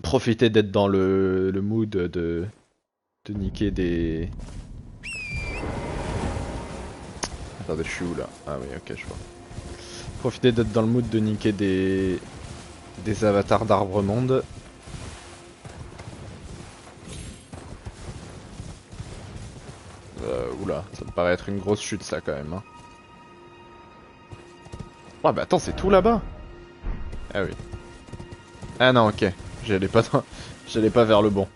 Profiter d'être dans le mood de niquer des... Attendez, je suis où là? Ah oui, ok, je vois. Profiter d'être dans le mood de niquer des avatars d'Arbre-Monde. Oula, ça me paraît être une grosse chute ça quand même. Hein. Oh bah attends, c'est tout là-bas? Ah oui. Ah non, ok. J'allais pas, j'allais pas vers le bon.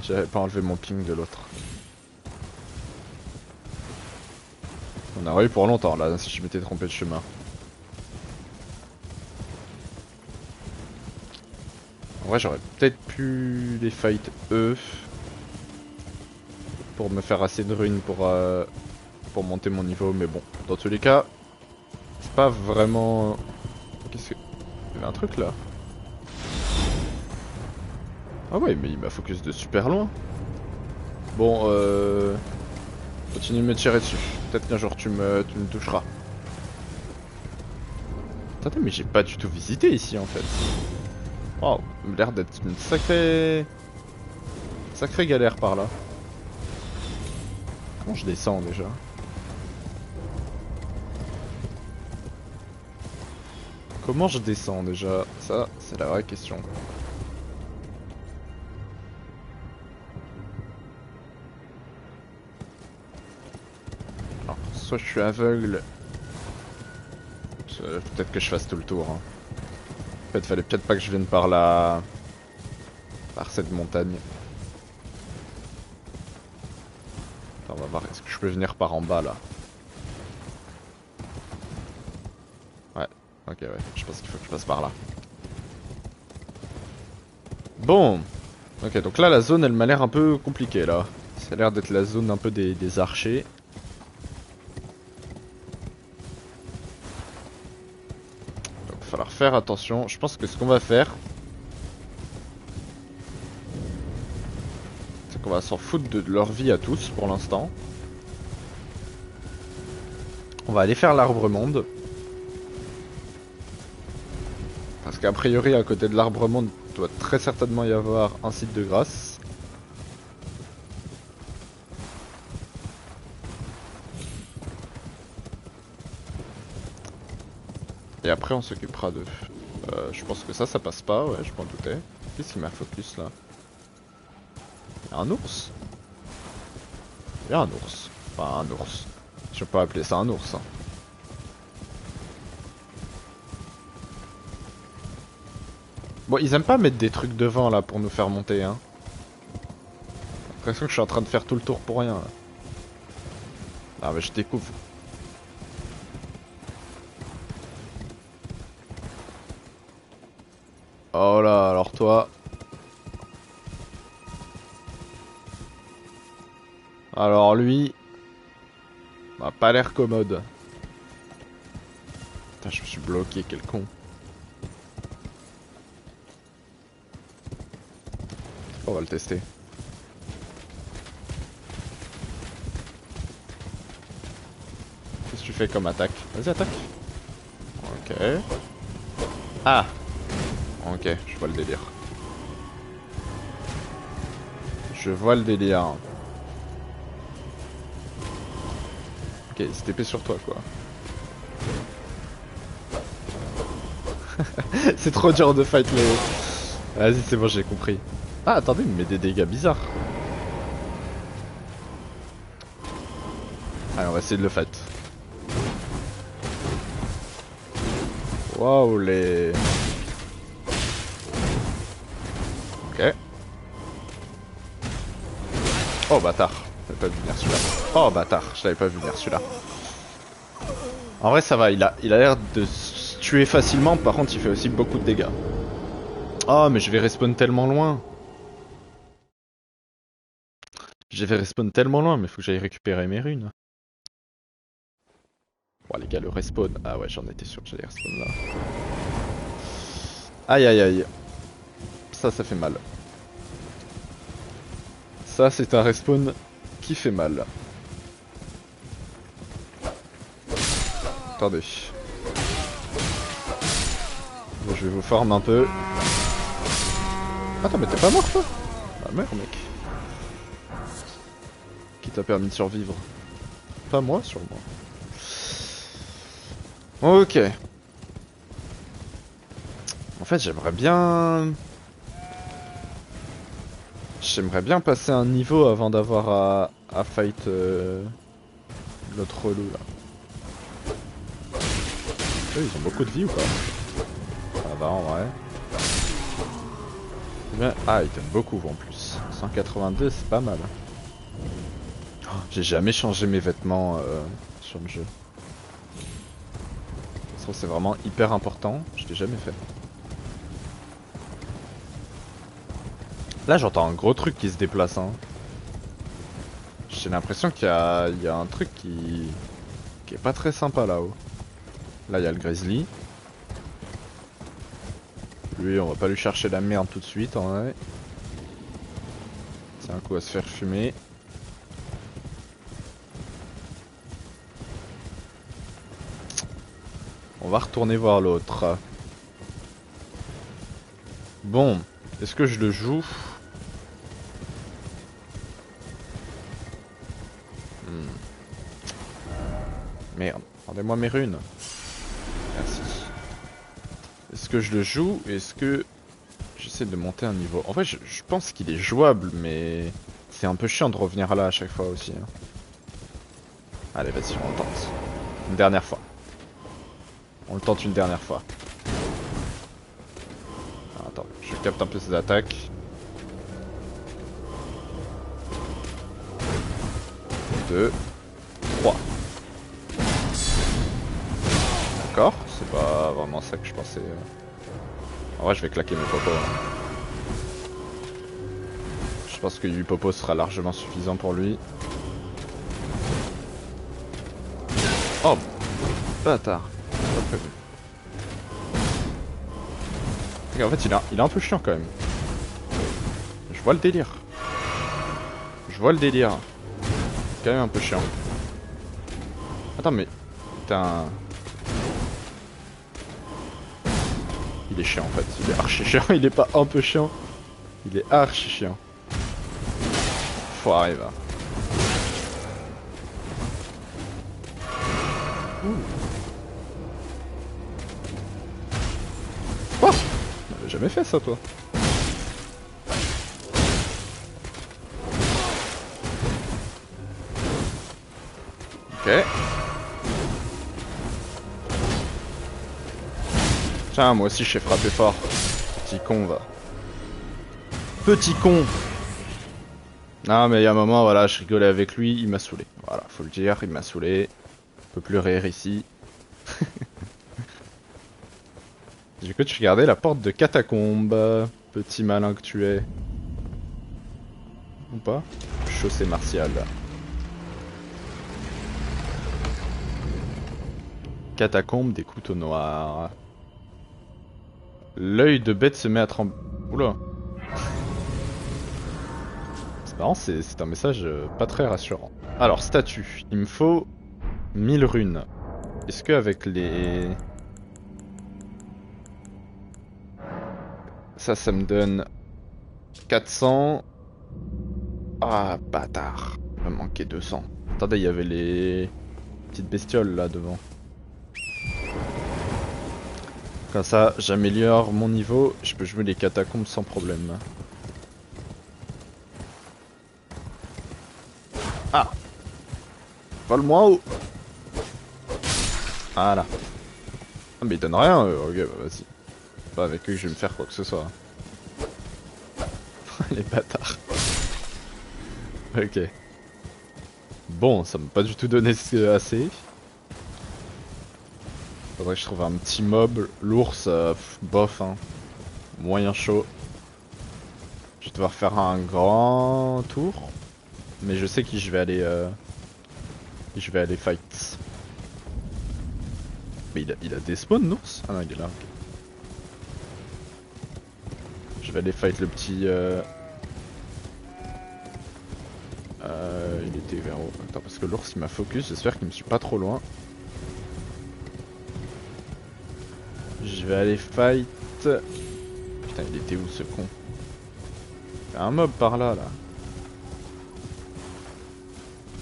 J'avais pas enlevé mon ping de l'autre. On aurait eu pour longtemps là, si je m'étais trompé de chemin. En vrai, j'aurais peut-être pu les fight eux. Pour me faire assez de runes pour monter mon niveau, mais bon. Dans tous les cas, c'est pas vraiment... Qu'est-ce que... Il y avait un truc là. Ah ouais, mais il m'a focus de super loin. Bon, continue de me tirer dessus. Peut-être qu'un jour tu me toucheras. Attendez, mais j'ai pas du tout visité ici en fait. Oh, il a l'air d'être une sacrée galère par là. Comment je descends déjà? Comment je descends déjà? Ça, c'est la vraie question. Alors, soit je suis aveugle. Peut-être que je fasse tout le tour. Hein. En fait, fallait peut-être pas que je vienne par la... par cette montagne. Attends, on va voir, est-ce que je peux venir par en bas là? Ouais, ok, ouais, je pense qu'il faut que je passe par là. Bon, ok, donc là la zone elle m'a l'air un peu compliquée là. Ça a l'air d'être la zone un peu des archers. Donc il va falloir faire attention. Je pense que ce qu'on va faire, c'est qu'on va s'en foutre de leur vie à tous pour l'instant. On va aller faire l'arbre-monde. Parce qu'a priori à côté de l'arbre-monde doit très certainement y avoir un site de grâce. Et après on s'occupera d'eux. Je pense que ça passe pas, ouais, je m'en doutais. Qu'est-ce qui m'a focus là? Y'a un ours? Y'a un ours. Enfin un ours. Je peux pas appeler ça un ours. Hein. Bon, ils aiment pas mettre des trucs devant là pour nous faire monter, hein. J'ai l'impression que je suis en train de faire tout le tour pour rien. Là. Ah mais je découvre. Oh là, alors toi. Alors lui. Bah, pas l'air commode. Putain, je me suis bloqué, quel con. On va le tester. Qu'est-ce que tu fais comme attaque? Vas-y, attaque. Ok. Ah! Ok, je vois le délire. Je vois le délire. Ok, il s'est TP sur toi quoi. C'est trop dur de fight les... Vas-y, c'est bon, j'ai compris. Ah, attendez, il me met des dégâts bizarres. Allez, on va essayer de le fight. Waouh, les... Ok. Oh, bâtard. Je l'avais pas vu venir celui-là. Oh, bâtard. Je l'avais pas vu venir celui-là. En vrai, ça va. Il a l'air de se tuer facilement. Par contre, il fait aussi beaucoup de dégâts. Oh, mais je vais respawn tellement loin. Je vais respawn tellement loin, mais faut que j'aille récupérer mes runes. Bon, les gars, le respawn. Ah ouais, j'en étais sûr que j'allais respawn là. Aïe aïe aïe. Ça fait mal. Ça, c'est un respawn qui fait mal. Attendez. Bon, je vais vous farm un peu. Attends, mais t'es pas mort toi? Ah merde mec. Qui t'a permis de survivre? Pas moi, sûrement. Ok. En fait, j'aimerais bien... J'aimerais bien passer un niveau avant d'avoir à fight l'autre relou là. Eux, ils ont beaucoup de vie ou pas? Ça va en vrai. Ah, ils donnent beaucoup en plus. 182, c'est pas mal. Oh, j'ai jamais changé mes vêtements sur le jeu. Ça c'est vraiment hyper important. Je l'ai jamais fait. Là, j'entends un gros truc qui se déplace. Hein. J'ai l'impression qu'il y a un truc qui est pas très sympa là-haut. Là, il y a le grizzly. Lui, on va pas lui chercher la merde tout de suite en vrai. C'est un coup à se faire fumer. On va retourner voir l'autre. Bon, est-ce que je le joue? Merde, rendez-moi mes runes. Merci. Est-ce que je le joue? Est-ce que j'essaie de monter un niveau? En fait, je pense qu'il est jouable, mais c'est un peu chiant de revenir là à chaque fois aussi. Hein. Allez, vas-y, on le tente. Une dernière fois. On le tente une dernière fois. Attends, je capte un peu ses attaques. Deux, trois. D'accord, c'est pas vraiment ça que je pensais. En vrai, je vais claquer mes popos. Hein. Je pense que 8 popos sera largement suffisant pour lui. Oh, bâtard. Pas prévu. En fait, il est un peu chiant quand même. Je vois le délire. Je vois le délire. C'est quand même un peu chiant. Attends, mais... Putain... Il est chiant en fait. Il est archi chiant. Il est pas un peu chiant. Il est archi chiant. Faut arriver. Quoi? T'avais jamais fait ça toi? Ok. Tiens, moi aussi je sais frapper fort. Petit con va. Petit con. Non mais il y a un moment, voilà, je rigolais avec lui, il m'a saoulé. Voilà, faut le dire, il m'a saoulé. On peut plus rire ici. Du coup, tu regardais la porte de catacombe, petit malin que tu es. Ou pas? Chaussée martiale. Catacombe des couteaux noirs. L'œil de bête se met à trembler. Oula. C'est marrant, c'est un message pas très rassurant. Alors, statut. Il me faut 1000 runes. Est-ce que avec les... Ça me donne 400. Ah, bâtard. Il me manquait 200. Attendez, il y avait les petites bestioles là devant. Comme ça, j'améliore mon niveau. Je peux jouer les catacombes sans problème. Ah! Vole-moi ou... Voilà. Ah, mais ils donnent rien, ok, bah vas-y. Pas avec eux que je vais me faire quoi que ce soit. Les bâtards. Ok. Bon, ça m'a pas du tout donné assez. Faudrait que je trouve un petit mob. L'ours, bof, hein. Moyen chaud. Je vais devoir faire un grand tour. Mais je sais qui je vais aller... Je vais aller fight. Mais il a des spawns, l'ours? Ah non, il est là, ok. Je vais aller fight le petit... il était vers où? Attends, parce que l'ours il m'a focus, j'espère qu'il me suit pas trop loin. Je vais aller fight... Putain, il était où ce con? y a un mob par là, là.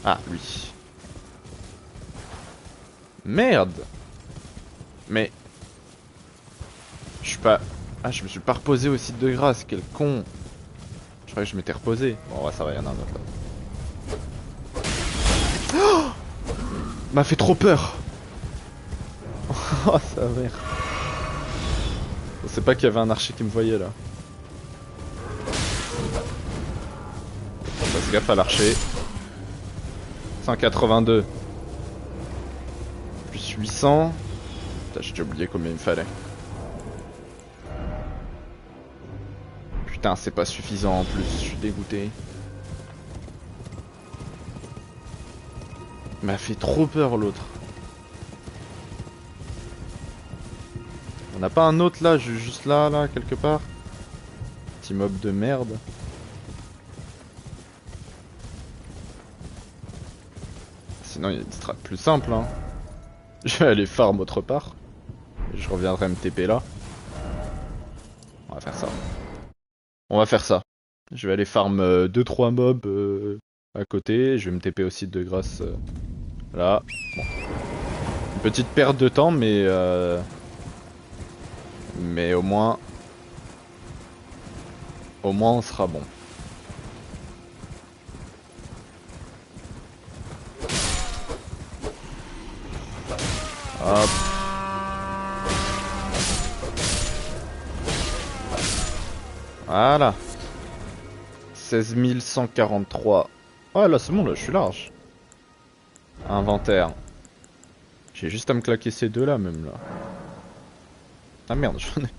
Ah, lui. Merde. Mais... Je suis pas... Ah, je me suis pas reposé au site de grâce, quel con. Je croyais que je m'étais reposé. Bon, ouais, ça va, y en a un autre là. Oh, m'a fait trop peur. Oh, sa mère. Je sais pas qu'il y avait un archer qui me voyait là. Fasse gaffe à l'archer. 182. Plus 800. Putain, j'ai oublié combien il me fallait. Putain, c'est pas suffisant en plus, je suis dégoûté. Il m'a fait trop peur l'autre. On n'a pas un autre là, juste là, là, quelque part? Petit mob de merde. Sinon il y a une strat plus simple hein. Je vais aller farm autre part. Et je reviendrai me TP là. On va faire ça. On va faire ça. Je vais aller farm 2-3 mobs à côté. Je vais me TP aussi de grâce là. Bon. Une petite perte de temps mais au moins on sera bon. Hop. Voilà. 16 143. Ouais là c'est bon, là je suis large. Inventaire. J'ai juste à me claquer ces deux là même là. Ah merde, j'en ai...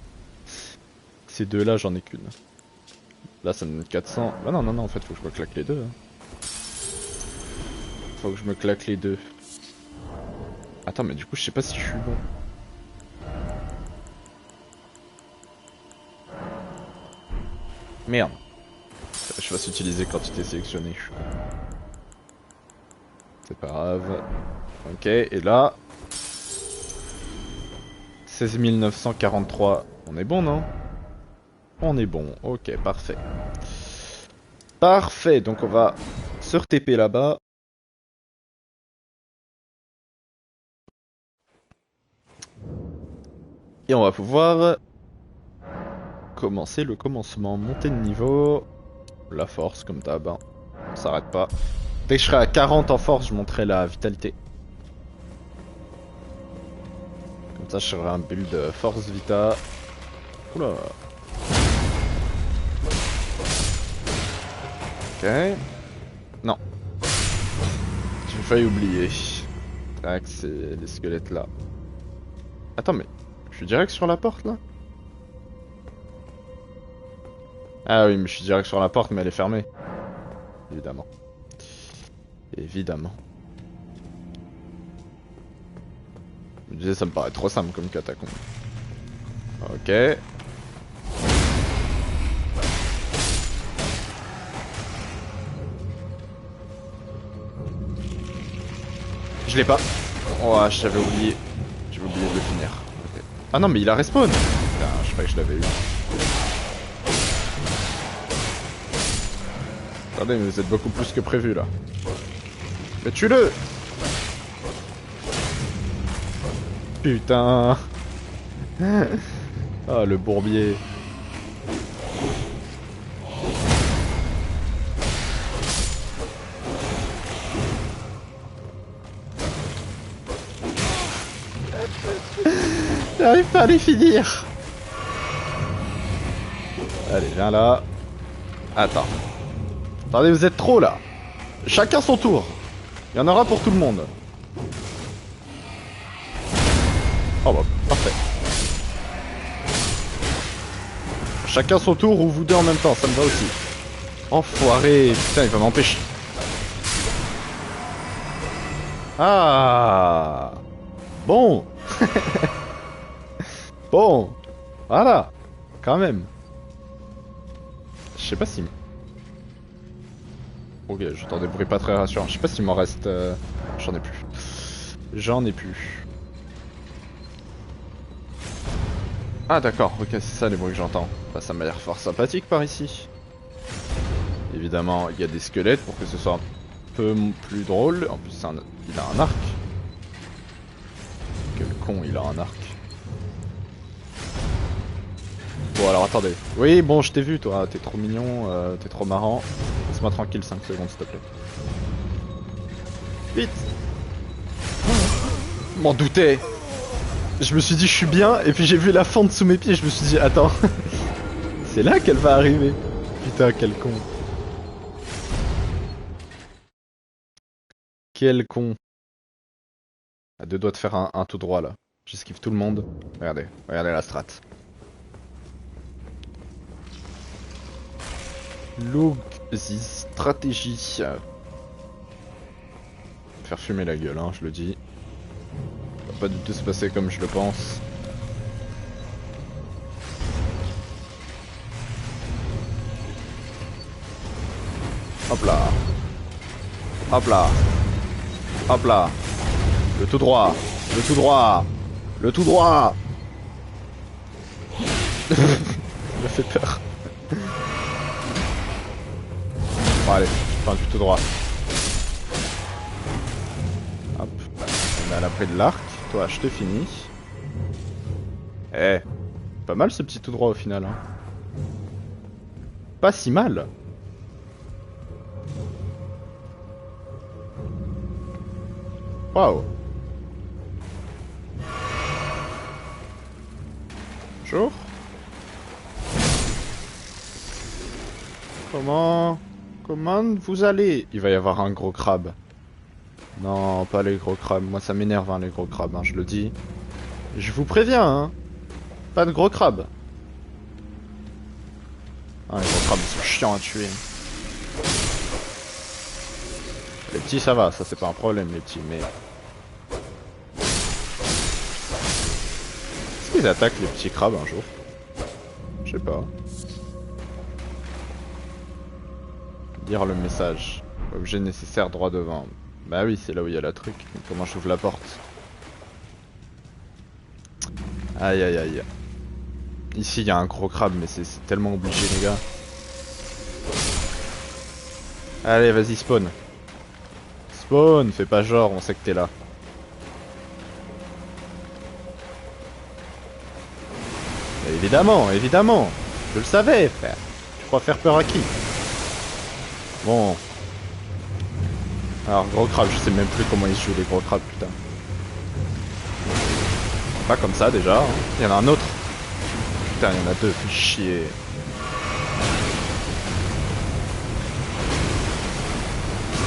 Ces deux là j'en ai qu'une. Là ça me donne 400. Bah non en fait faut que je me claque les deux. Faut que je me claque les deux. Attends mais du coup je sais pas si je suis bon. Merde. Je vais s'utiliser quand tu t'es sélectionné. C'est pas grave. Ok, et là... 16 943. On est bon, non? On est bon. Ok, parfait. Parfait, donc on va se re-TP là-bas. Et on va pouvoir... commencer le commencement. Monter de niveau. La force, comme d'hab. Hein. On s'arrête pas. Dès que je serai à 40 en force, je monterai la vitalité. Comme ça, je serai un build force vita. Oula. Ok. Non. J'ai failli oublier. Tac, c'est les squelettes là. Attends, mais je suis direct sur la porte là? Ah oui, mais je suis direct sur la porte, mais elle est fermée. Évidemment. Évidemment. Je me disais, ça me paraît trop simple comme catacombe. Ok. Je l'ai pas. Oh, j'avais oublié. J'avais oublié de le finir. Okay. Ah non, mais il a respawn. Putain, je croyais que je l'avais eu. Attendez, mais vous êtes beaucoup plus que prévu là. Mais tue-le! Putain! Ah, le bourbier. J'arrive pas à les finir! Allez, viens là. Attends. Attendez, vous êtes trop là. Chacun son tour. Il y en aura pour tout le monde. Oh bah, parfait. Chacun son tour ou vous deux en même temps, ça me va aussi. Enfoiré, putain, il va m'empêcher. Ah. Bon. Bon. Voilà. Quand même. Je sais pas si... Ok, j'entends des bruits pas très rassurants. Je sais pas s'il m'en reste... J'en ai plus. J'en ai plus. Ah d'accord, ok, c'est ça les bruits que j'entends. Bah ça m'a l'air fort sympathique par ici. Évidemment, il y a des squelettes pour que ce soit un peu plus drôle. En plus, il a un arc. Quel con, il a un arc. Bon, alors attendez. Oui, bon, je t'ai vu, toi. T'es trop mignon, t'es trop marrant. Laisse-moi tranquille 5 secondes, s'il te plaît. Vite! M'en doutais! Je me suis dit, je suis bien, et puis j'ai vu la fente sous mes pieds. Je me suis dit, attends, c'est là qu'elle va arriver. Putain, quel con. Quel con. À deux doigts de faire un tout droit là. J'esquive tout le monde. Regardez, regardez la strat. Look this stratégie. Faire fumer la gueule, hein, je le dis. Ça va pas du tout se passer comme je le pense. Hop là. Hop là. Hop là. Le tout droit. Le tout droit. Le tout droit. Ça m'a fait peur. Bon allez, enfin du tout droit. Hop. On est à l'abri de l'arc. Toi, je te finis. Eh. Pas mal ce petit tout droit au final. Hein. Pas si mal. Waouh. Bonjour. Comment vous allez? Il va y avoir un gros crabe. Non, pas les gros crabes. Moi ça m'énerve hein, les gros crabes, hein, je le dis. Je vous préviens, hein. Pas de gros crabes. Ah, les gros crabes ils sont chiants à tuer. Les petits ça va, ça c'est pas un problème les petits, mais... Est-ce qu'ils attaquent les petits crabes un jour? Je sais pas. Lire le message. Objet nécessaire droit devant. Bah oui, c'est là où il y a la truc. Mais comment j'ouvre la porte? Aïe aïe aïe. Ici il y a un gros crabe, mais c'est tellement obligé les gars. Allez, vas-y, spawn. Spawn, fais pas genre, on sait que t'es là. Mais évidemment, évidemment. Je le savais, frère. Tu crois faire peur à qui? Bon. Alors, gros crabe, je sais même plus comment ils se jouent les gros crabes, putain. Pas comme ça déjà. Hein. Il y en a un autre. Putain, il y en a deux, fais chier.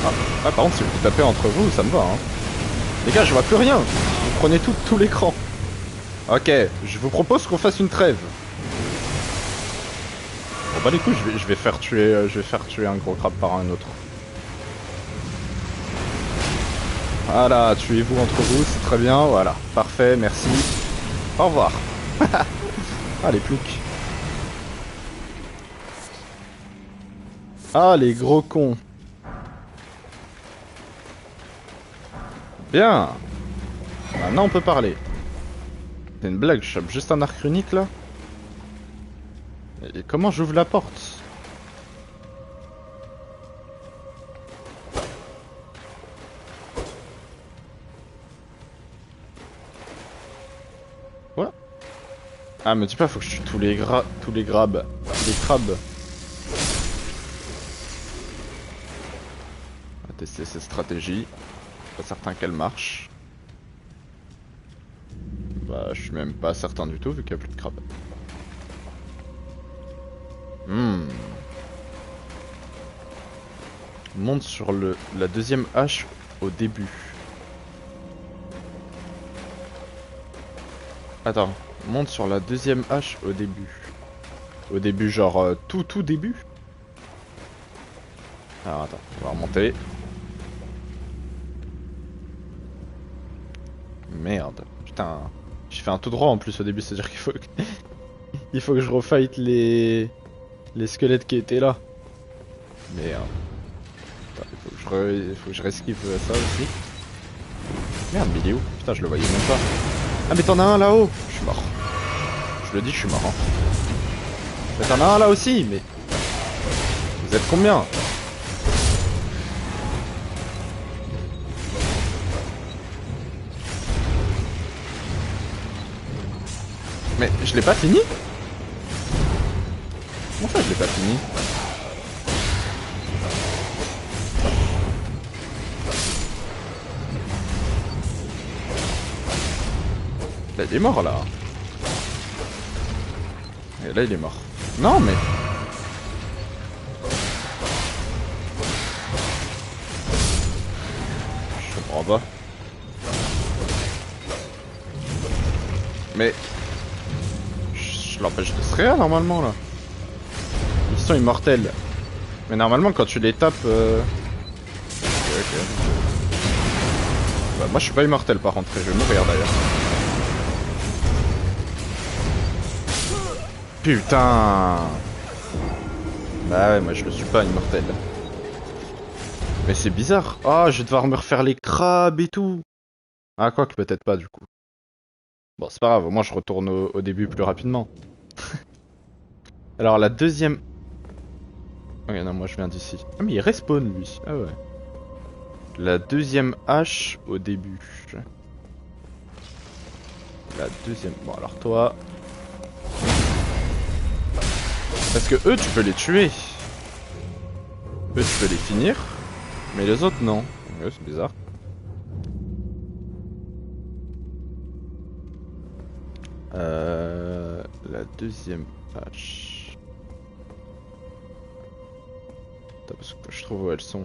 Ah, par contre, si vous tapez entre vous, ça me va. Hein. Les gars, je vois plus rien. Vous prenez tout l'écran. Ok, je vous propose qu'on fasse une trêve. Bon bah du coup, je vais faire tuer un gros crabe par un autre. Voilà, tuez-vous entre vous, c'est très bien. Voilà, parfait, merci. Au revoir. Ah, les ploucs. Ah, les gros cons. Bien. Maintenant, on peut parler. C'est une blague, je chope juste un arc runique, là. Et comment j'ouvre la porte? Quoi? Ah, me dis pas, faut que je tue tous les crabes. Les crabes. On va tester cette stratégie. Pas certain qu'elle marche. Bah, je suis même pas certain du tout vu qu'il y a plus de crabes. Monte sur la deuxième hache au début. Attends, monte sur la deuxième hache au début. Au début, genre tout début. Alors attends, on va remonter. Merde, putain. J'ai fait un tout droit en plus au début, c'est-à-dire qu'il faut que... il faut que je refight les squelettes qui étaient là. Merde. Attends, il faut que je resquive ça aussi. Merde, mais il est où? Putain, je le voyais même pas. Ah mais t'en as un là-haut. Je suis mort. Je le dis, je suis mort. Hein. Mais t'en as un là aussi, mais... Vous êtes combien? Mais je l'ai pas fini? Comment ça je l'ai pas fini? Là il est mort là. Et là il est mort. Non mais... Je comprends pas. Mais... Je l'empêche de se réa normalement là. Ils sont immortels. Mais normalement quand tu les tapes... Ok. Bah, moi je suis pas immortel par contre, et je vais mourir d'ailleurs. Putain. Bah ouais, moi je le suis pas immortel. Mais c'est bizarre. Ah, je vais devoir me refaire les crabes et tout. Ah, quoi que peut-être pas du coup. Bon, c'est pas grave, au moins je retourne au début plus rapidement. Alors la deuxième... Ok, non, moi je viens d'ici. Ah, mais il respawn lui. Ah ouais. La deuxième hache au début. La deuxième... Bon, alors toi... Parce que eux, tu peux les tuer. Eux, tu peux les finir. Mais les autres, non. Ouais, c'est bizarre. La deuxième hache. Attends, parce que je trouve où elles sont.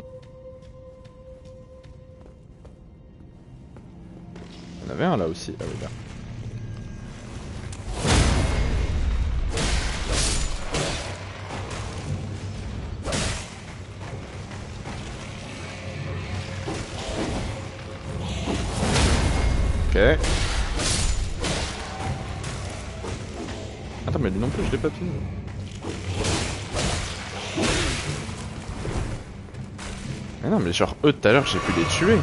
Il y en avait un là aussi. Ah oui, là. Ok. Attends, mais lui non plus, je l'ai pas fini. Mais non, mais genre eux tout à l'heure, j'ai pu les tuer.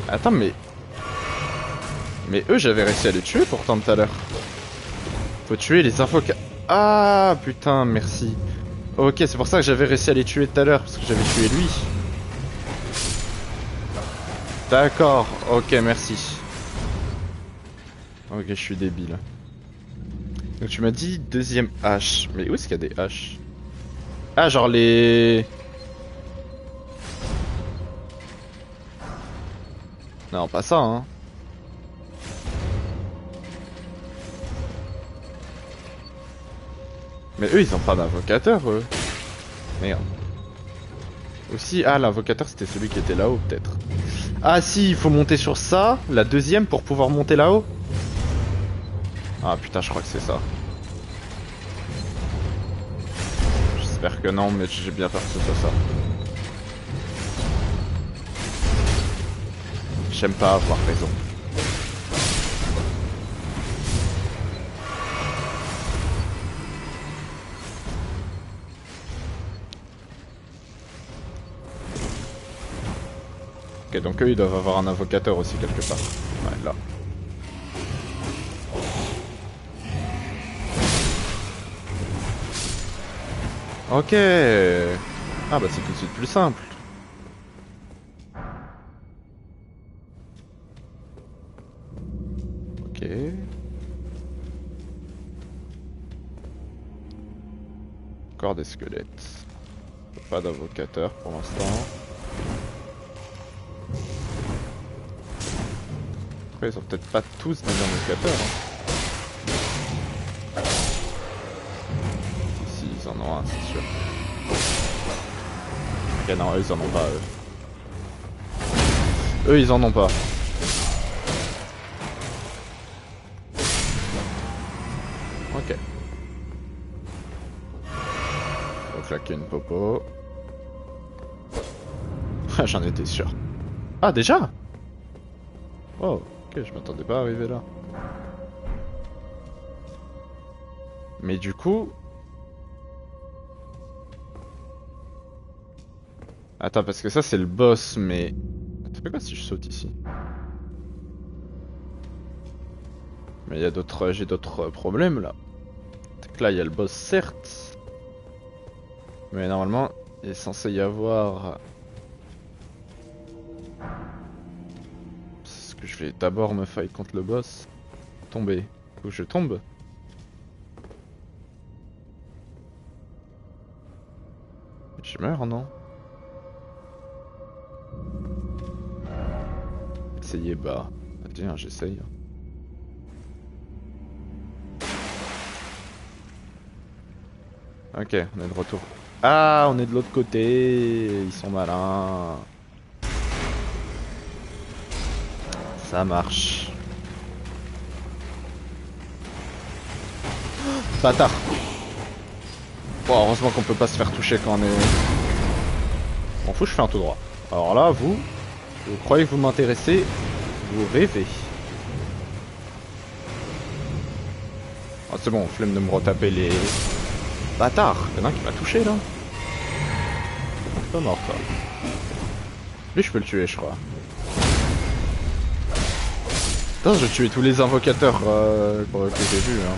Attends, mais... Mais eux, j'avais réussi à les tuer pourtant tout à l'heure. Faut tuer les infoca... Ah, putain, merci. Ok, c'est pour ça que j'avais réussi à les tuer tout à l'heure, parce que j'avais tué lui. D'accord, ok, merci. Ok, je suis débile. Donc tu m'as dit deuxième hache. Mais où est-ce qu'il y a des haches? Ah, genre les... Non, pas ça, hein. Mais eux, ils ont pas d'invocateur, eux. Merde. Aussi, ah, l'invocateur, c'était celui qui était là-haut, peut-être. Ah si, il faut monter sur ça, la deuxième, pour pouvoir monter là-haut. Ah putain, je crois que c'est ça. J'espère que non, mais j'ai bien peur que ce soit ça. J'aime pas avoir raison. Ok, donc eux, ils doivent avoir un invocateur aussi quelque part. Ouais, là. Ok. Ah bah c'est tout de suite plus simple. Ok. Encore des squelettes. Pas d'invocateur pour l'instant. Après ils sont peut-être pas tous des invocateurs. Hein. Si, ils en ont un, c'est sûr. Ok, non, eux ils en ont pas, eux. Eux ils en ont pas. Ok. Faut claquer une popo. J'en étais sûr. Ah déjà? Oh, ok, je m'attendais pas à arriver là. Mais du coup... Attends, parce que ça c'est le boss, mais... Ça fait quoi si je saute ici? Mais il y a d'autres, j'ai d'autres problèmes là. C'est que là il y a le boss certes. Mais normalement il est censé y avoir... C'est ce que je vais d'abord me fight contre le boss. Tomber. Faut que je tombe. Je meurs non? Essayez bah. Tiens j'essaye. Ok, on est de retour. Ah, on est de l'autre côté. Ils sont malins. Ça marche. Bâtard. Bon, heureusement qu'on peut pas se faire toucher quand on est... M'en fous, je fais un tout droit. Alors là, vous croyez que vous m'intéressez? Vous rêvez. Ah, c'est bon, flemme de me retaper les... Bâtard, y'en a un qui m'a touché là. C'est pas mort toi. Lui je peux le tuer je crois. Putain, je vais tuer tous les invocateurs que j'ai vus hein.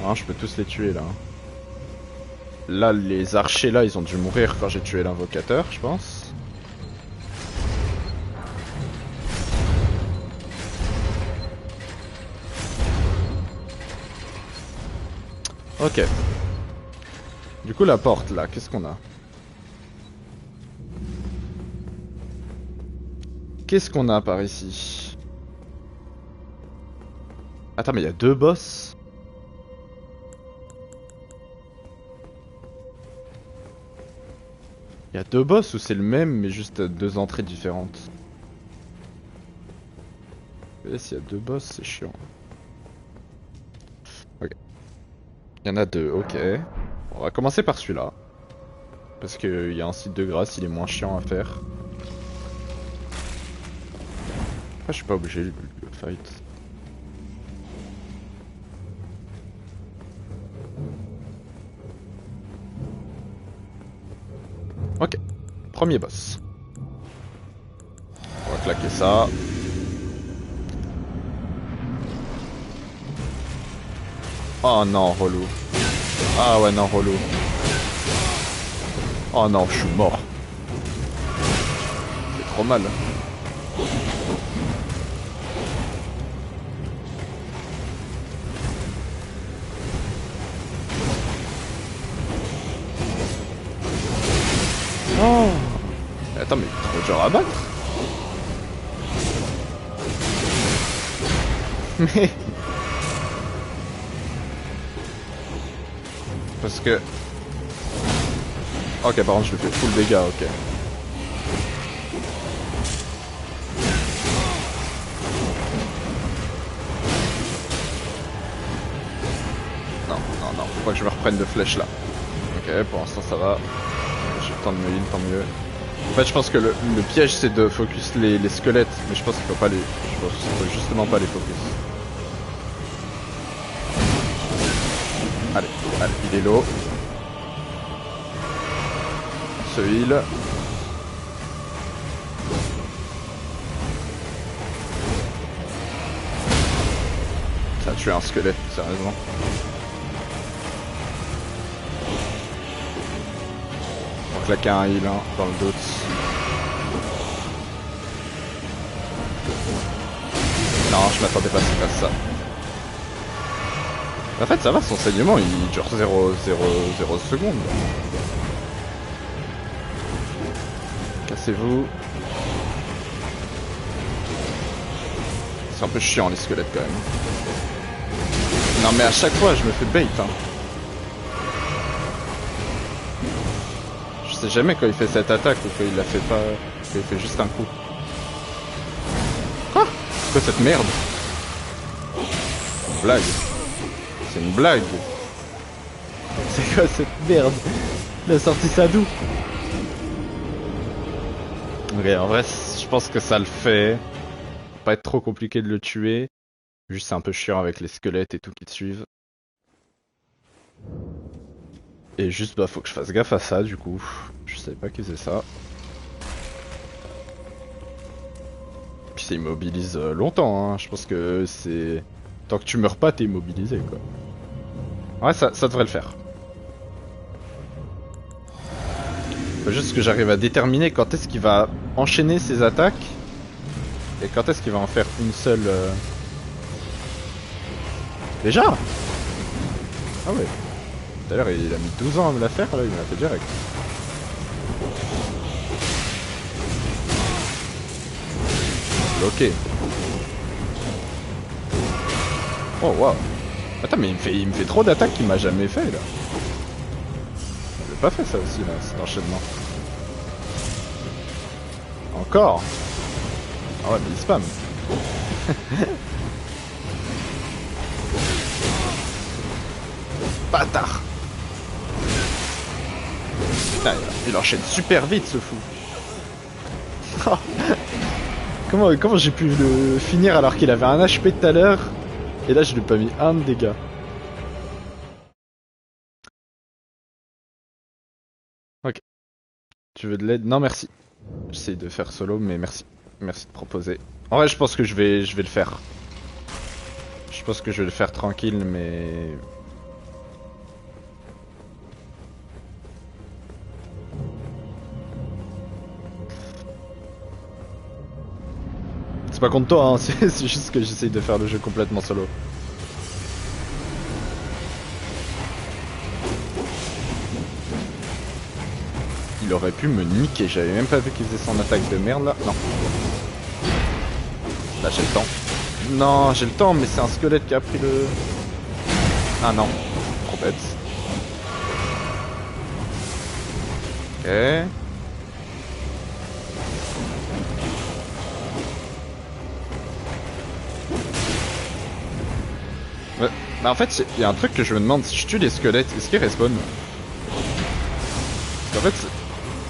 Ah, je peux tous les tuer là. Là les archers là ils ont dû mourir quand j'ai tué l'invocateur je pense. Ok. Du coup la porte là, qu'est-ce qu'on a? Qu'est-ce qu'on a par ici? Attends mais il y a deux boss? Il y a deux boss ou c'est le même mais juste deux entrées différentes? Et s'il y a deux boss c'est chiant. Ok. Il y en a deux, ok. On va commencer par celui-là. Parce qu'il y a un site de grâce, il est moins chiant à faire. Ah, je suis pas obligé de le fight. Ok, premier boss. On va claquer ça. Oh non, relou. Ah ouais, non, relou. Oh non, je suis mort. C'est trop mal. Oh. Attends, mais trop dur à battre. Mais... Parce que... Ok, par contre, je lui fais full dégâts, ok. Non, non, non, faut pas que je me reprenne de flèches là. Ok, pour l'instant ça va. J'ai le temps de me heal, tant mieux. En fait, je pense que le piège c'est de focus les squelettes, mais je pense qu'il faut pas les... Je pense qu'il faut justement pas les focus. Allez, allez, il est low. On se heal. Ça a tué un squelette, sérieusement. On va claquer un heal hein, dans le doute. Non, je m'attendais pas à ce qu'il fasse ça. En fait, ça va, son saignement il dure 0,0 secondes. Cassez-vous. C'est un peu chiant les squelettes quand même. Non mais à chaque fois je me fais bait hein. Je sais jamais quand il fait cette attaque ou quand il la fait pas, quand il fait juste un coup. Quoi? C'est quoi cette merde? Blague. C'est une blague. C'est quoi cette merde? Il a sorti ça d'où? Ok, en vrai je pense que ça le fait. Pas être trop compliqué de le tuer. Juste c'est un peu chiant avec les squelettes et tout qui te suivent. Et juste bah faut que je fasse gaffe à ça du coup. Je savais pas qu'ils faisaient ça. Puis ça immobilise longtemps hein. Je pense que c'est Tant que tu meurs pas, t'es immobilisé quoi. Ouais, ça devrait le faire. Faut juste que j'arrive à déterminer quand est-ce qu'il va enchaîner ses attaques et quand est-ce qu'il va en faire une seule. Déjà? Ah ouais. Tout à l'heure il a mis 12 ans à me la faire, là il me l'a fait direct. Bloqué. Oh waouh. Attends mais il me fait trop d'attaques qu'il m'a jamais fait là. J'avais pas fait ça aussi là, cet enchaînement. Encore? Ah ouais mais il spam. Bâtard. Putain, il enchaîne super vite ce fou. Comment j'ai pu le finir alors qu'il avait un HP tout à l'heure et là je lui ai pas mis un de dégâts. Ok. Tu veux de l'aide? Non merci. J'essaye de faire solo mais merci. Merci de proposer. En vrai je pense que je vais le faire. Je pense que je vais le faire tranquille mais... C'est pas contre toi hein, c'est juste que j'essaye de faire le jeu complètement solo. Il aurait pu me niquer, j'avais même pas vu qu'il faisait son attaque de merde là. Non. Là j'ai le temps. Non, j'ai le temps mais c'est un squelette qui a pris le... Ah non, trop bête. Ok. Ouais. Bah en fait, il y a un truc que je me demande, si je tue les squelettes, est-ce qu'ils respawn? Parce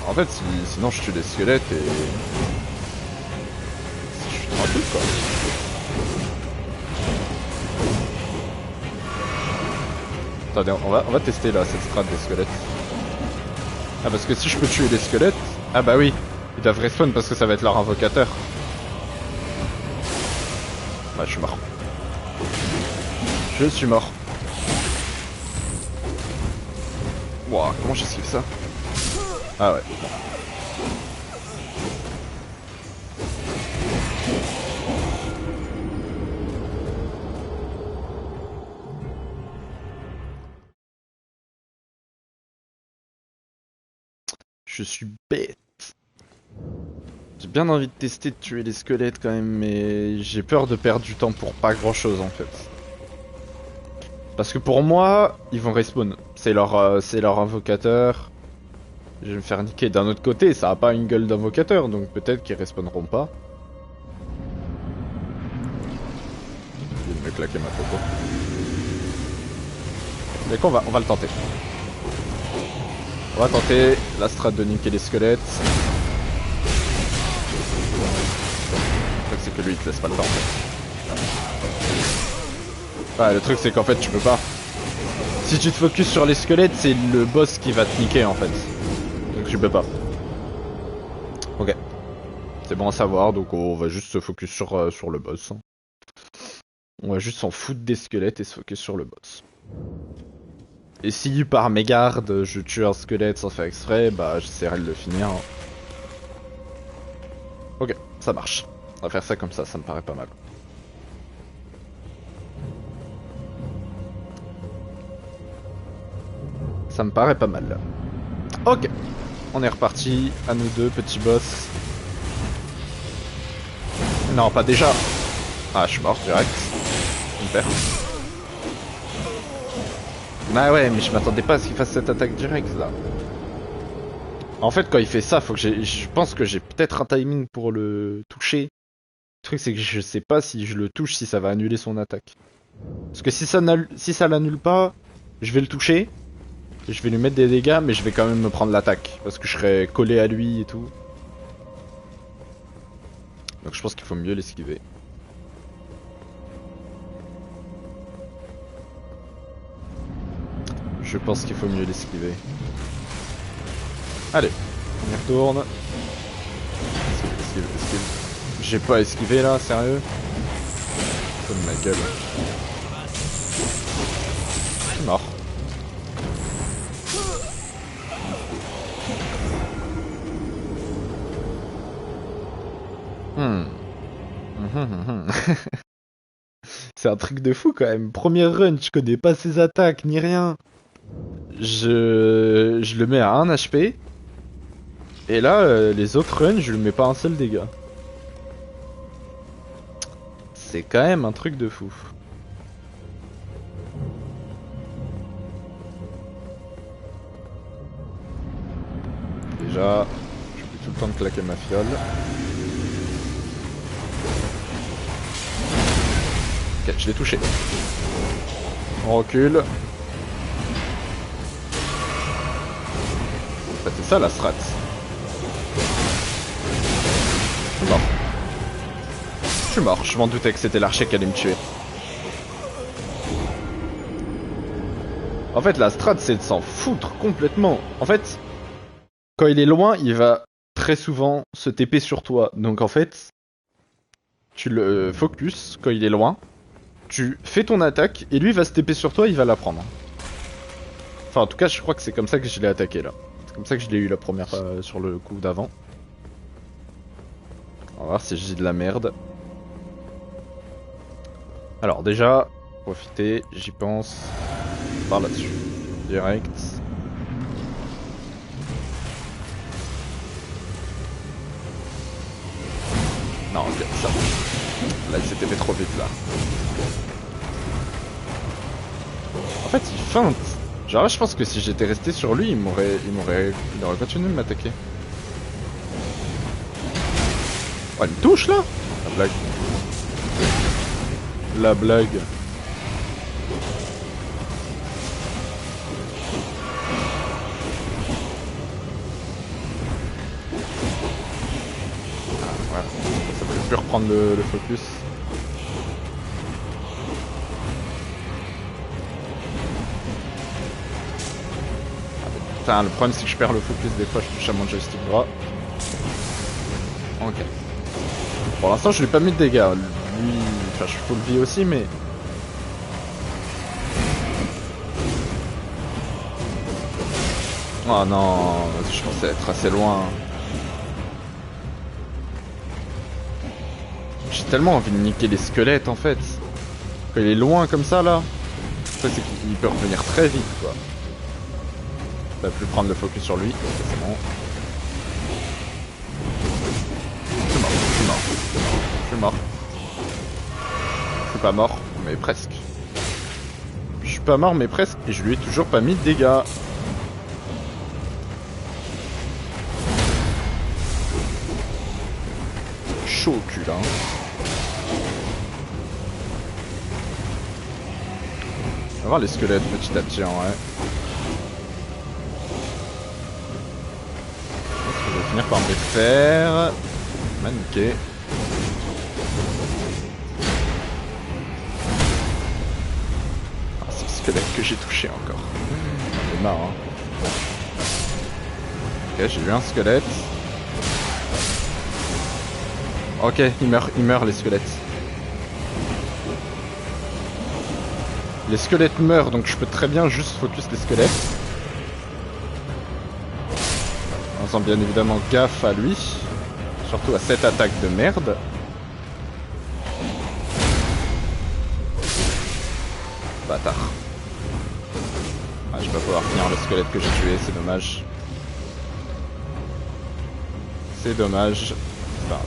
qu'en fait, sinon je tue les squelettes et... Je suis tranquille quoi. Attendez, on va tester là, cette strat des squelettes. Ah parce que si je peux tuer les squelettes... Ah bah oui, ils doivent respawn parce que ça va être leur invocateur. Ouais, je suis mort. Je suis mort. Wouah, comment j'esquive ça? Ah ouais. Je suis bête. J'ai bien envie de tester de tuer les squelettes quand même, mais j'ai peur de perdre du temps pour pas grand chose en fait. Parce que pour moi, ils vont respawn. C'est leur invocateur. Je vais me faire niquer d'un autre côté, ça a pas une gueule d'invocateur, donc peut-être qu'ils respawneront pas. Il vient de me claquer ma photo. Mais qu'on on va le tenter. On va tenter la strat de niquer les squelettes. Le truc c'est que lui il te laisse pas le temps en fait. Ouais, le truc c'est qu'en fait tu peux pas. Si tu te focuses sur les squelettes, c'est le boss qui va te niquer en fait. Donc tu peux pas. Ok. C'est bon à savoir, donc on va juste se focus sur le boss. On va juste s'en foutre des squelettes et se focus sur le boss. Et si par mégarde je tue un squelette sans faire exprès, bah j'essaierai de le finir. Ok, ça marche. On va faire ça comme ça me paraît pas mal. Ça me paraît pas mal là. Ok, on est reparti, à nous deux, petit boss. Non, pas déjà. Ah, je suis mort direct. Super. Bah ouais, mais je m'attendais pas à ce qu'il fasse cette attaque directe là. En fait, quand il fait ça, faut que je pense que j'ai peut-être un timing pour le toucher. Le truc, c'est que je sais pas si je le touche, si ça va annuler son attaque. Parce que si ça l'annule pas, je vais le toucher. Je vais lui mettre des dégâts, mais je vais quand même me prendre l'attaque. Parce que je serai collé à lui et tout. Donc je pense qu'il faut mieux l'esquiver. Je pense qu'il faut mieux l'esquiver. Allez, on y retourne. Esquive. J'ai pas esquivé là, sérieux? Comme ma gueule. Je suis mort. C'est un truc de fou quand même. Première run, je connais pas ses attaques ni rien. Je le mets à 1 HP. Et là, les autres runs, je lui mets pas un seul dégât. C'est quand même un truc de fou. Déjà, j'ai plus tout le temps de claquer ma fiole. Ok, je l'ai touché. On recule. Bah, c'est ça la strat. Je suis mort. Je suis mort, je m'en doutais que c'était l'archer qui allait me tuer. En fait, la strat, c'est de s'en foutre complètement. En fait, quand il est loin, il va très souvent se TP sur toi. Donc en fait, tu le focus quand il est loin. Tu fais ton attaque et lui va se TP sur toi, il va la prendre. Enfin, en tout cas, je crois que c'est comme ça que je l'ai attaqué là. C'est comme ça que je l'ai eu la première sur le coup d'avant. On va voir si je dis de la merde. Alors déjà, profiter, j'y pense. Par là-dessus. Direct. Non, ok, ça. Là, il s'était fait trop vite là. En fait, il feinte. Genre là, je pense que si j'étais resté sur lui, il aurait continué de m'attaquer. Oh, il me touche là. La blague. La blague. Ah, voilà. Ça peut plus reprendre le focus. Putain, le problème c'est que je perds le focus des fois, je touche à mon joystick droit. Ok. Pour l'instant, je lui ai pas mis de dégâts. Lui, enfin, je suis full vie aussi, mais. Oh non, je pensais être assez loin. J'ai tellement envie de niquer les squelettes en fait. Quand il est loin comme ça là, ça c'est qu'il peut revenir très vite quoi. Je vais plus prendre le focus sur lui, c'est bon. Je suis mort, je suis mort, je suis mort. Je suis pas mort, mais presque. Je suis pas mort mais presque, et je lui ai toujours pas mis de dégâts. Chaud au cul là. On va voir les squelettes petit à petit en vrai. Je vais finir par me les faire. Maniquer. Ah, c'est le squelette que j'ai touché encore. C'est marrant. Ok, j'ai eu un squelette. Ok, il meurt les squelettes. Les squelettes meurent, donc je peux très bien juste focus les squelettes. En faisant bien évidemment gaffe à lui. Surtout à cette attaque de merde. Bâtard. Ah, je vais pas pouvoir finir le squelette que j'ai tué, c'est dommage. C'est dommage. C'est pas grave.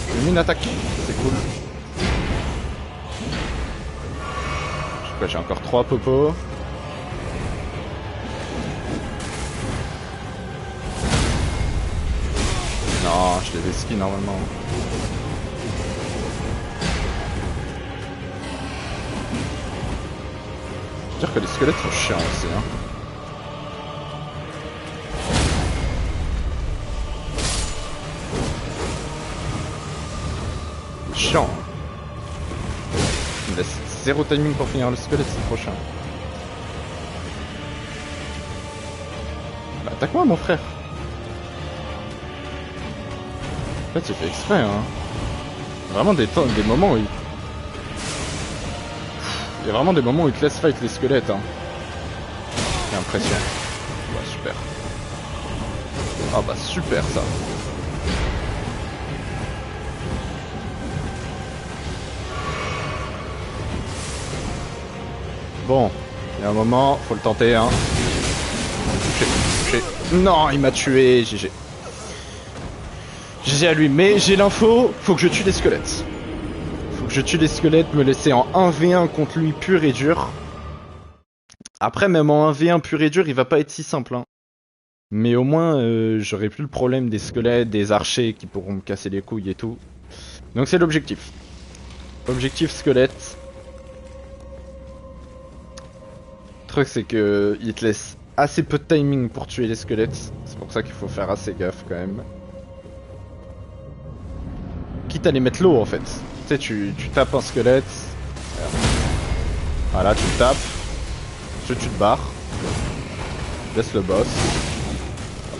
J'ai mis une attaque, c'est cool. Je sais pas, j'ai encore 3 popos. Non, je l'ai esquivé normalement. Je veux dire que les squelettes sont chiants aussi, hein. Chiant. Il me laisse 0 timing pour finir le squelette, c'est trop chiant. Bah attaque-moi mon frère. En fait, il fait exprès, hein. Vraiment des moments où il... Il y a vraiment des moments où il te laisse fight les squelettes, hein. J'ai l'impression. Ouais, super. Ah bah super ça. Bon, il y a un moment, faut le tenter, hein. Touché. Non, il m'a tué, GG. GG à lui, mais j'ai l'info, faut que je tue les squelettes. Faut que je tue les squelettes, me laisser en 1v1 contre lui pur et dur. Après, même en 1v1 pur et dur, il va pas être si simple, hein. Mais au moins, j'aurai plus le problème des squelettes, des archers qui pourront me casser les couilles et tout. Donc c'est l'objectif. Objectif squelette. Le truc c'est que il te laisse assez peu de timing pour tuer les squelettes. C'est pour ça qu'il faut faire assez gaffe quand même. Quitte à les mettre low en fait. Tu sais, tu tapes un squelette. Voilà, tu le tapes. Ensuite tu te barres. Tu laisses le boss.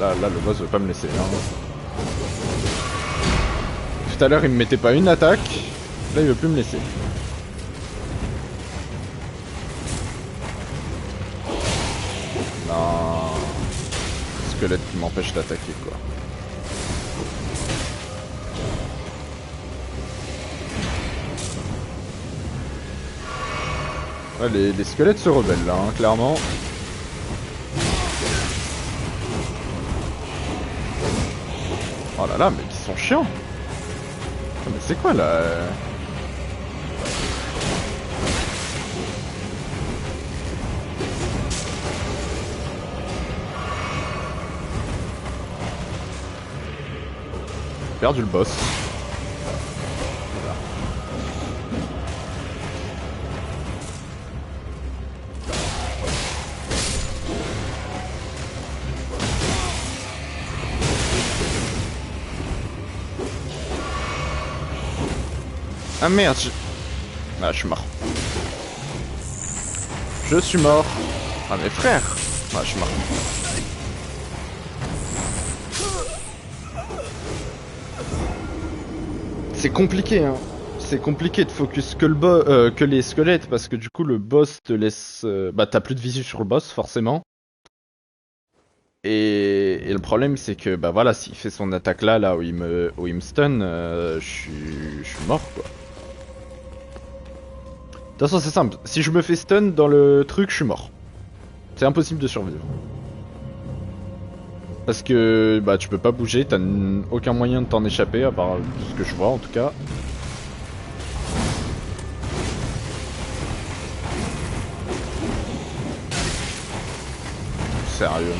Là le boss veut pas me laisser. Hein. Tout à l'heure il me mettait pas une attaque. Là il veut plus me laisser. Non. Squelette qui m'empêche d'attaquer quoi. Ouais, les squelettes se rebellent là, hein, clairement. Oh là là, mais ils sont chiants. Mais c'est quoi là perdu le boss. Voilà. Ah merde, ah, je suis mort. Je suis mort. Ah mes frères. Ah, je suis mort. C'est compliqué, hein. C'est compliqué de focus que les squelettes parce que du coup le boss te laisse... bah t'as plus de visu sur le boss forcément. Et le problème c'est que bah voilà, s'il fait son attaque là où il me stun, je suis mort quoi. De toute façon c'est simple, si je me fais stun dans le truc je suis mort. C'est impossible de survivre. Parce que bah tu peux pas bouger, t'as aucun moyen de t'en échapper à part ce que je vois en tout cas. Sérieux.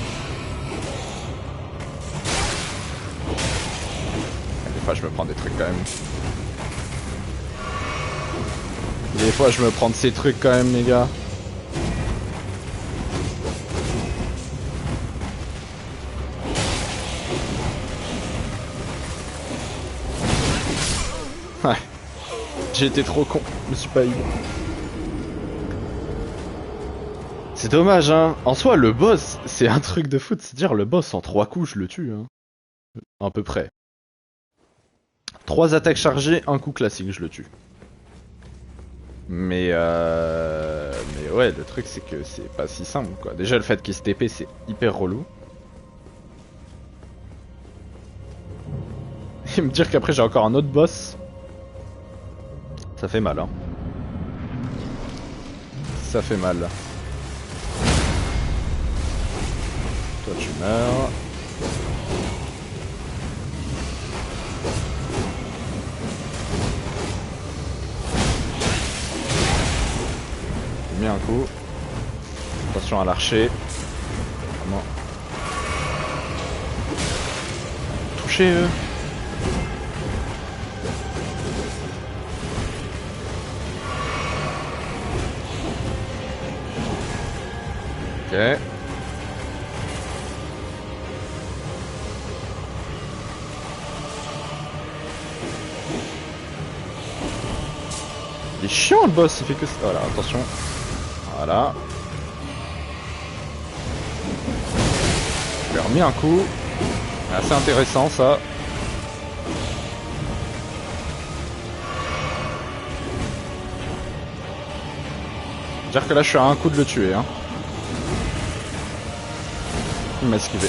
Des fois je me prends des trucs quand même. Des fois je me prends de ces trucs quand même les gars. Ouais. J'ai été trop con, je me suis pas eu. C'est dommage hein. En soi le boss, c'est un truc de fou de se dire le boss en 3 coups je le tue hein. À peu près. 3 attaques chargées, un coup classique je le tue. Mais ouais, le truc c'est que c'est pas si simple quoi. Déjà le fait qu'il se TP c'est hyper relou. Et me dire qu'après j'ai encore un autre boss, ça fait mal hein. Ça fait mal. Toi tu meurs. J'ai mis un coup. Attention à l'archer. Vraiment. Touchez eux. Ok. Il est chiant le boss, il fait que ça. Voilà, attention. Voilà. Je lui ai remis un coup. C'est assez intéressant ça. dire que là je suis à un coup de le tuer hein. Il m'a esquivé.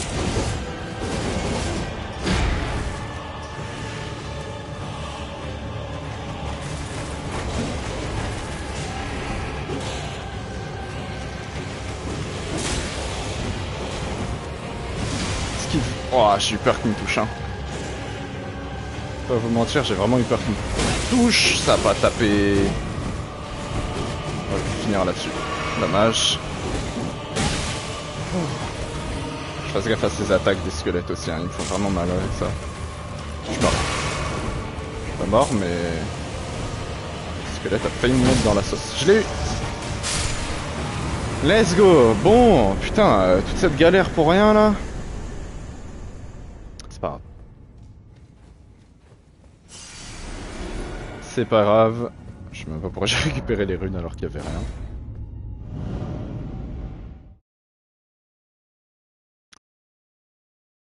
Esquive. Oh j'ai eu peur qu'il me touche hein. Pas vous mentir, j'ai vraiment eu peur qu'il me touche. Ça va pas taper. On va finir là-dessus. Dommage. Je fasse gaffe à ces attaques des squelettes aussi, hein. Ils me font vraiment mal avec ça. Je suis mort. Je suis pas mort, mais... Le squelette a failli me mettre dans la sauce. Je l'ai eu. Let's go. Bon, putain, toute cette galère pour rien, là. C'est pas grave. C'est pas grave. Je sais même pas pourquoi j'ai récupéré les runes alors qu'il y avait rien.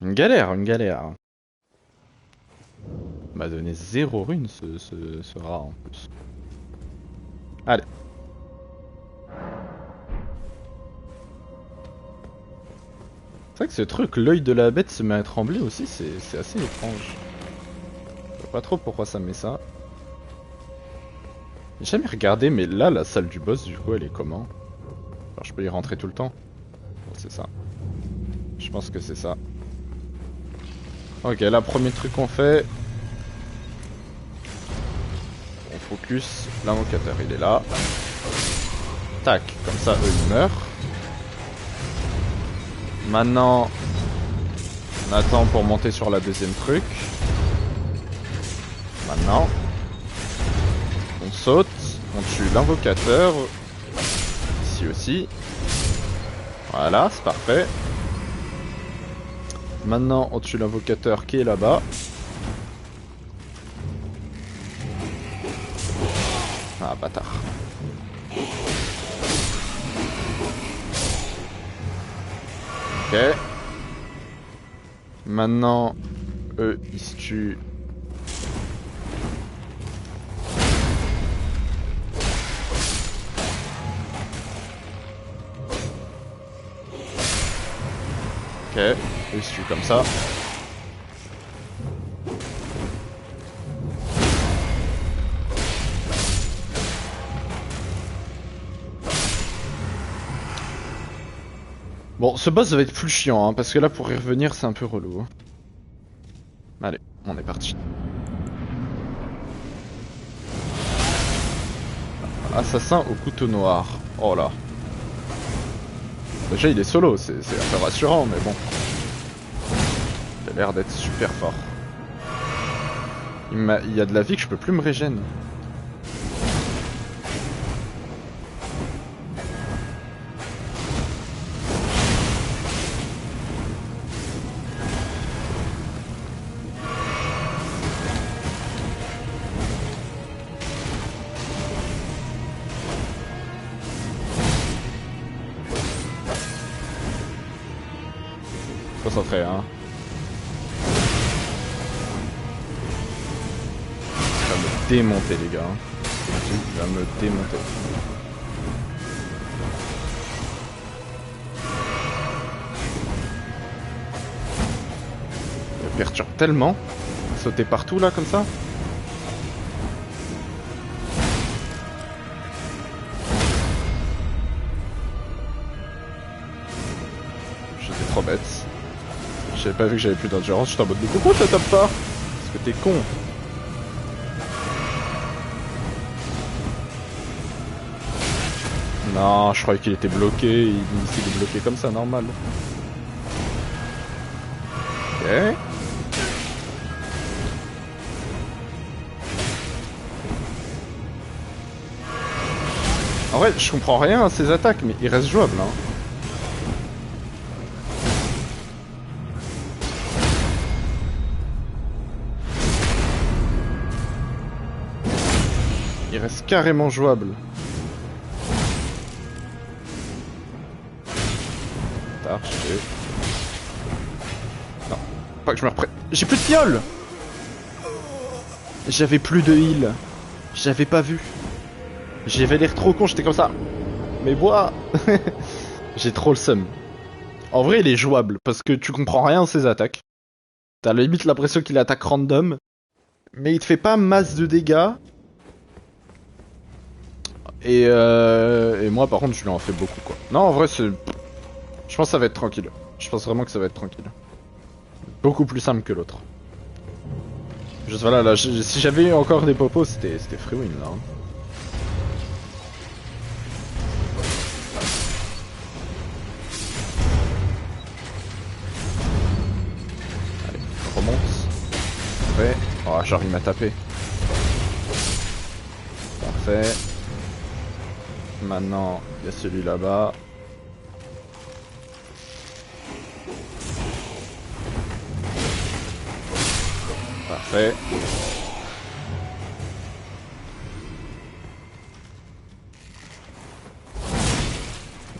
Une galère, une galère. Il m'a donné 0 runes ce rat en plus. Allez. C'est vrai que ce truc, l'œil de la bête se met à trembler aussi, c'est assez étrange. Je sais pas trop pourquoi ça met ça. J'ai jamais regardé, mais là, la salle du boss, du coup, elle est comment? Alors, je peux y rentrer tout le temps? Bon, c'est ça. Je pense que c'est ça. Ok, là, premier truc qu'on fait. On focus. L'invocateur, il est là. Tac, comme ça, eux, ils meurent. Maintenant, on attend pour monter sur la deuxième truc. Maintenant, on saute, on tue l'invocateur. Ici aussi. Voilà, c'est parfait. Maintenant, on tue l'invocateur qui est là-bas. Ah, bâtard. Ok. Maintenant, eux, ils se tuent. Ok, eux, ils se tuent comme ça. Bon, ce boss va être plus chiant, hein, parce que là, pour y revenir, c'est un peu relou. Hein. Allez, on est parti. Assassin au couteau noir. Oh là. Déjà, il est solo, c'est un peu rassurant, mais bon. Il a l'air d'être super fort. Il y a de la vie que je peux plus me régénérer. Concentré, hein. Il va me démonter, les gars. Il va me démonter. Il me perturbe tellement. Sauter partout, là, comme ça. J'étais trop bête. J'avais pas vu que j'avais plus d'endurance, j'étais en mode mais pourquoi ça tape pas? Parce que t'es con. Non, je croyais qu'il était bloqué, il s'est bloqué comme ça, normal. Ok. En vrai, je comprends rien à ces attaques, mais il reste jouable, hein. Il reste carrément jouable. Tard, je Non, pas que je me reprenne. J'ai plus de fiole. J'avais plus de heal. J'avais pas vu. J'avais l'air trop con, j'étais comme ça. Mais bois. J'ai trop le seum. En vrai, il est jouable parce que tu comprends rien à ses attaques. T'as limite l'impression qu'il attaque random, mais il te fait pas masse de dégâts. Et moi, par contre, je lui en fais beaucoup, quoi. Non, en vrai, c'est... Je pense que ça va être tranquille. Je pense vraiment que ça va être tranquille. Beaucoup plus simple que l'autre. Juste voilà, là, si j'avais eu encore des popos, c'était free win, là. Hein. Allez, on remonte. Parfait. Oh, j'arrive à taper. Parfait. Maintenant, il y a celui là-bas. Parfait.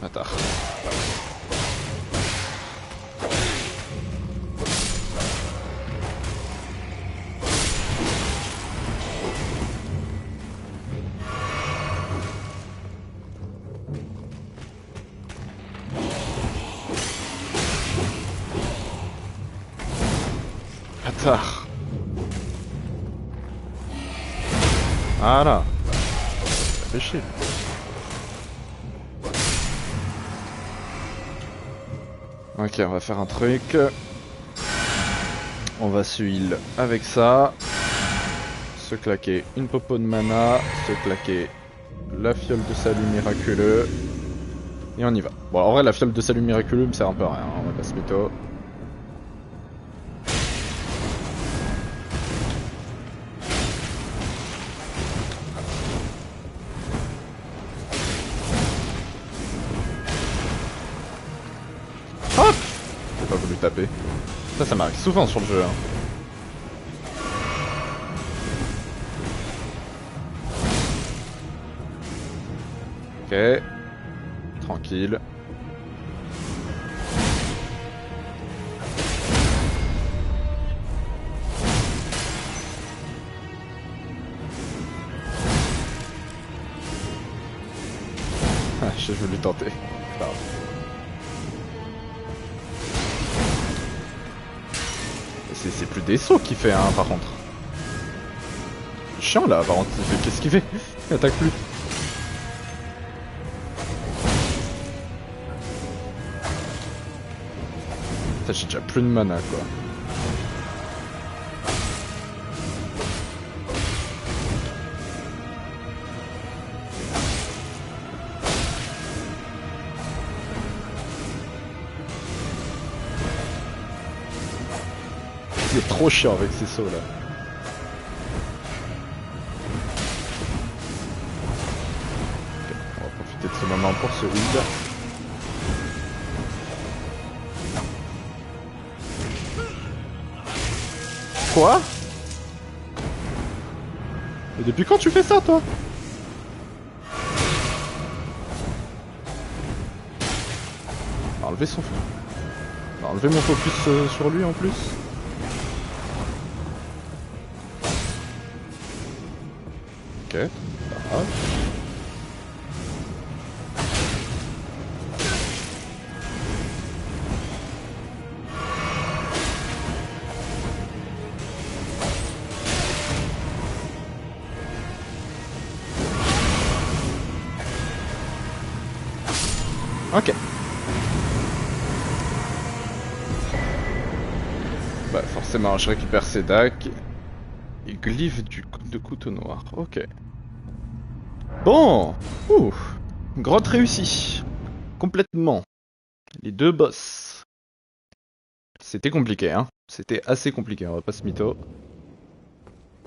Bâtard. Bâtard. Voilà. Ça fait chier. Ok, on va faire un truc. On va se heal avec ça. Se claquer une popo de mana. Se claquer la fiole de salut miraculeux. Et on y va. Bon, en vrai, la fiole de salut miraculeux me sert un peu à rien. On va pas se mytho. Hop! J'ai pas voulu taper. Ça m'arrive souvent sur le jeu. Hein. Ok. Tranquille. J'ai voulu tenter. Pardon. C'est plus des sauts qu'il fait, hein, par contre. Chiant là, par contre. Qu'est-ce qu'il fait? Il attaque plus. J'ai déjà plus de mana, quoi. Il est trop chiant avec ces sauts là. Okay, on va profiter de ce moment pour se heal. Quoi? Mais depuis quand tu fais ça toi? On va enlever son... On va enlever mon focus sur lui en plus. Ok, pas grave. Ok. Bah forcément je récupère ses dacs. Et glyphe de couteau noir. Ok. Bon. Ouh. Grotte réussie. Complètement. Les deux boss. C'était compliqué, hein. C'était assez compliqué, on va pas se mytho.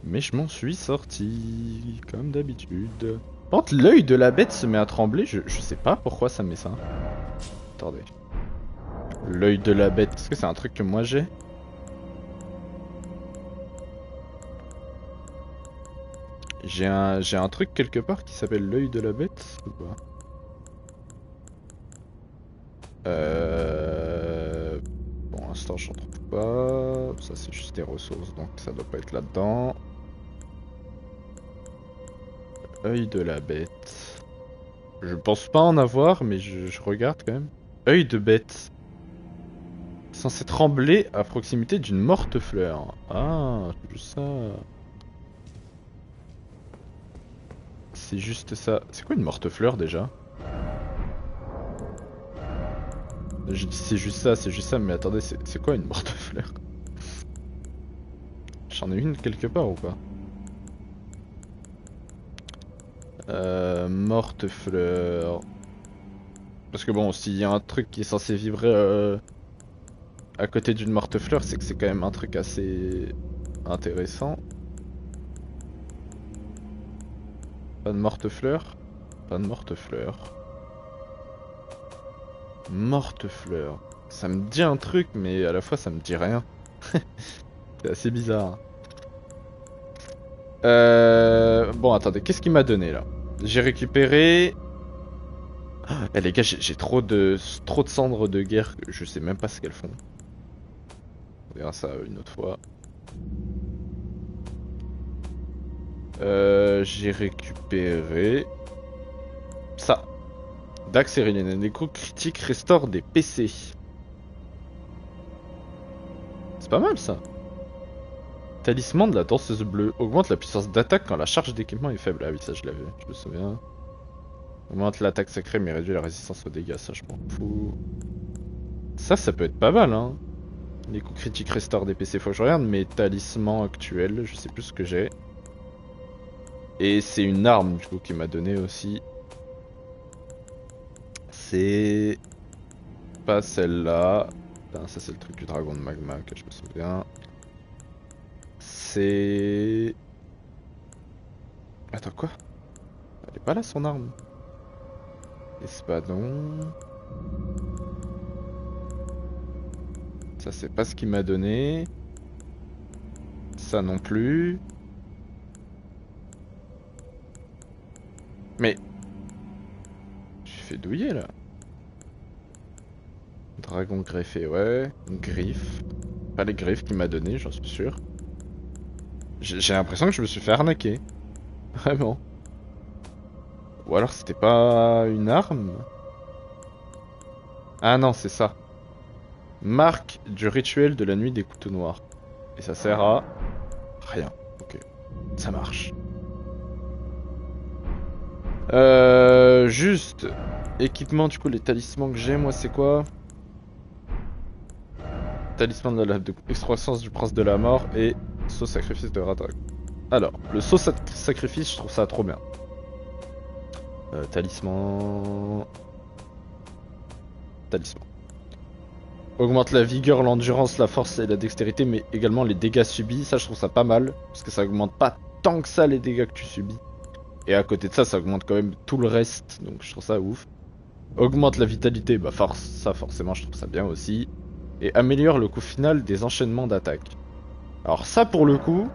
Mais je m'en suis sorti, comme d'habitude. Quand l'œil de la bête se met à trembler, je sais pas pourquoi ça me met ça. Attendez. L'œil de la bête, est-ce que c'est un truc que moi j'ai? J'ai un truc quelque part qui s'appelle l'œil de la bête ou pas? Pour l'instant j'en trouve pas. Ça c'est juste des ressources donc ça doit pas être là-dedans. Œil de la bête. Je pense pas en avoir, mais je regarde quand même. Œil de bête. Censé trembler à proximité d'une morte fleur. Ah, c'est juste ça. C'est juste ça. C'est quoi une morte fleur déjà? Je dis c'est juste ça, mais attendez, c'est quoi une morte fleur? J'en ai une quelque part ou pas? Morte fleur. Parce que bon, s'il y a un truc qui est censé vibrer à côté d'une morte fleur, c'est que c'est quand même un truc assez intéressant. Pas de morte fleur? Pas de morte fleur. Morte fleur. Ça me dit un truc, mais à la fois ça me dit rien. C'est assez bizarre. Bon, attendez, qu'est-ce qu'il m'a donné là? J'ai récupéré. Eh les gars, j'ai trop de cendres de guerre que je sais même pas ce qu'elles font. On verra ça une autre fois. J'ai récupéré ça. Dax et un écho critique restaure des PC. C'est pas mal ça. Talisman de la danseuse bleue augmente la puissance d'attaque quand la charge d'équipement est faible. Ah oui, ça je l'avais, je me souviens. Augmente l'attaque sacrée mais réduit la résistance aux dégâts, ça je m'en fous. Ça peut être pas mal hein. Les coups critiques restaurent des PC, faut que je regarde mes talismans actuels, je sais plus ce que j'ai. Et c'est une arme du coup qui m'a donné aussi. C'est pas celle-là. Ça c'est le truc du dragon de magma que je me souviens. C'est... Attends quoi? Elle est pas là son arme. Espadon. Ça c'est pas ce qu'il m'a donné. Ça non plus. Mais... Je suis fait douiller là. Dragon greffé, ouais. Une griffe. Pas les griffes qu'il m'a donné, j'en suis sûr. J'ai l'impression que je me suis fait arnaquer. Vraiment. Ou alors c'était pas une arme? Ah non, c'est ça. Marque du rituel de la nuit des couteaux noirs. Et ça sert à... rien. Ok. Ça marche. Juste... Équipement, du coup, les talismans que j'ai, moi, c'est quoi? Talisman de la lave de excroissance du prince de la mort et saut sacrifice de Radrak. Alors, le saut sacrifice, je trouve ça trop bien. Talisman... Talisman. Augmente la vigueur, l'endurance, la force et la dextérité, mais également les dégâts subis. Ça, je trouve ça pas mal, parce que ça augmente pas tant que ça les dégâts que tu subis. Et à côté de ça, ça augmente quand même tout le reste, donc je trouve ça ouf. Augmente la vitalité, bah force, ça forcément je trouve ça bien aussi. Et améliore le coût final des enchaînements d'attaque. Alors ça pour le coup,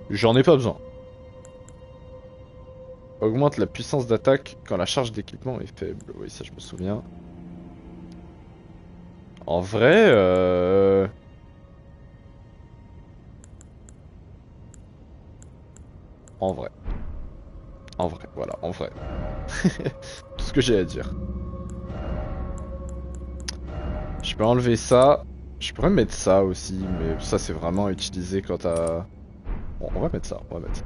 j'en ai pas besoin. Augmente la puissance d'attaque quand la charge d'équipement est faible. Oui, ça je me souviens. En vrai, En vrai. En vrai, voilà, en vrai. Tout ce que j'ai à dire. Je peux enlever ça. Je pourrais mettre ça aussi, mais ça c'est vraiment utilisé quand t'as... Bon, on va mettre ça, on va mettre ça.